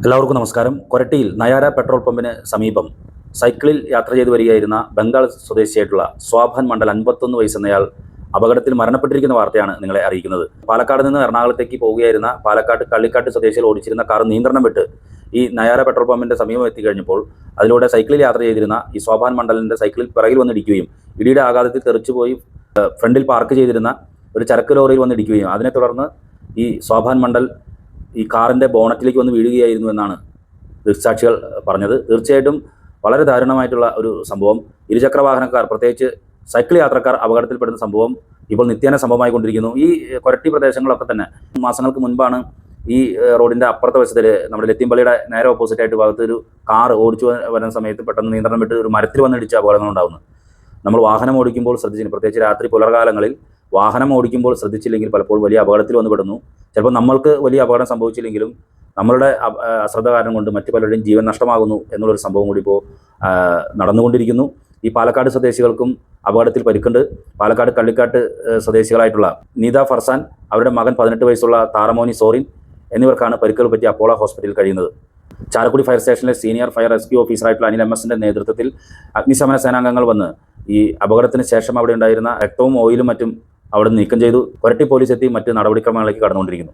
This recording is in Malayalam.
എല്ലാവർക്കും നമസ്കാരം. കൊരട്ടിയിൽ നയാര പെട്രോൾ പമ്പിന് സമീപം സൈക്കിളിൽ യാത്ര ചെയ്തു വരികയായിരുന്ന ബംഗാൾ സ്വദേശിയായിട്ടുള്ള സ്വാഭാൻ മണ്ഡൽ 51 വയസ്സെന്നയാൾ അപകടത്തിൽ മരണപ്പെട്ടിരിക്കുന്ന വാർത്തയാണ് നിങ്ങളെ അറിയിക്കുന്നത്. പാലക്കാട് നിന്ന് എറണാകുളത്തേക്ക് പോവുകയായിരുന്ന പാലക്കാട് കള്ളിക്കാട്ട് സ്വദേശികൾ ഓടിച്ചിരുന്ന കാർ നിയന്ത്രണം വിട്ട് ഈ നയാര പെട്രോൾ പമ്പിൻ്റെ സമീപം എത്തിക്കഴിഞ്ഞപ്പോൾ അതിലൂടെ സൈക്കിളിൽ യാത്ര ചെയ്തിരുന്ന ഈ സ്വാഭാൻ മണ്ഡലിൻ്റെ സൈക്കിളിൽ പിറകിൽ വന്നിടിക്കുകയും ഇടിയുടെ ആഘാതത്തിൽ തെറിച്ചുപോയി ഫ്രണ്ടിൽ പാർക്ക് ചെയ്തിരുന്ന ഒരു ചരക്ക് ലോറിയിൽ വന്നിടിക്കുകയും അതിനെ തുടർന്ന് ഈ സ്വാഭാൻ മണ്ഡൽ ഈ കാറിൻ്റെ ബോണറ്റിലേക്ക് വന്ന് വീഴുകയായിരുന്നു എന്നാണ് ദൃക്സാക്ഷികൾ പറഞ്ഞത്. തീർച്ചയായിട്ടും വളരെ ദാരുണമായിട്ടുള്ള ഒരു സംഭവം. ഇരുചക്ര വാഹനക്കാർ, പ്രത്യേകിച്ച് സൈക്കിൾ യാത്രക്കാർ അപകടത്തിൽപ്പെടുന്ന സംഭവം ഇപ്പോൾ നിത്യേന സംഭവമായിക്കൊണ്ടിരിക്കുന്നു. ഈ കൊരട്ടി പ്രദേശങ്ങളൊക്കെ തന്നെ മാസങ്ങൾക്ക് മുൻപാണ് ഈ റോഡിൻ്റെ അപ്പുറത്തെ വശത്തിൽ നമ്മുടെ ലത്തീംപള്ളിയുടെ നേരെ ഓപ്പോസിറ്റായിട്ട് ഭാഗത്ത് ഒരു കാർ ഓടിച്ചു വരുന്ന സമയത്ത് പെട്ടെന്ന് നിയന്ത്രണം വിട്ട് ഒരു മരത്തിൽ വന്നിടിച്ച അപകടങ്ങളുണ്ടാകുന്നു. നമ്മൾ വാഹനം ഓടിക്കുമ്പോൾ ശ്രദ്ധിച്ചില്ല, പ്രത്യേകിച്ച് രാത്രി പുലർകാലങ്ങളിൽ വാഹനം ഓടിക്കുമ്പോൾ ശ്രദ്ധിച്ചില്ലെങ്കിൽ പലപ്പോഴും വലിയ അപകടത്തിൽ വന്ന് പെടുന്നു. ചിലപ്പോൾ നമ്മൾക്ക് വലിയ അപകടം സംഭവിച്ചില്ലെങ്കിലും നമ്മളുടെ അശ്രദ്ധ കാരണം കൊണ്ട് മറ്റു പലരുടെയും ജീവൻ നഷ്ടമാകുന്നു എന്നുള്ളൊരു സംഭവം കൂടി ഇപ്പോൾ നടന്നുകൊണ്ടിരിക്കുന്നു. ഈ പാലക്കാട് സ്വദേശികൾക്കും അപകടത്തിൽ പരിക്കുണ്ട്. പാലക്കാട് കള്ളിക്കാട്ട് സ്വദേശികളായിട്ടുള്ള നീത ഫർസാൻ, അവരുടെ മകൻ 18 വയസ്സുള്ള താറമോനി സോറിൻ എന്നിവർക്കാണ് പരിക്കുകൾ പറ്റി അപ്പോളോ ഹോസ്പിറ്റലിൽ കഴിയുന്നത്. ചാലക്കുടി ഫയർ സ്റ്റേഷനിലെ സീനിയർ ഫയർ റെസ്ക്യൂ ഓഫീസറായിട്ടുള്ള അനിൽ MS നേതൃത്വത്തിൽ അഗ്നിശമന സേനാംഗങ്ങൾ വന്ന് ഈ അപകടത്തിന് ശേഷം അവിടെ ഉണ്ടായിരുന്ന രക്തവും ഓയിലും മറ്റും അവിടെ നീക്കം ചെയ്തു. കൊരട്ടി പോലീസ് എത്തി മറ്റ് നടപടിക്രമങ്ങളിലേക്ക് കടന്നുകൊണ്ടിരിക്കുന്നു.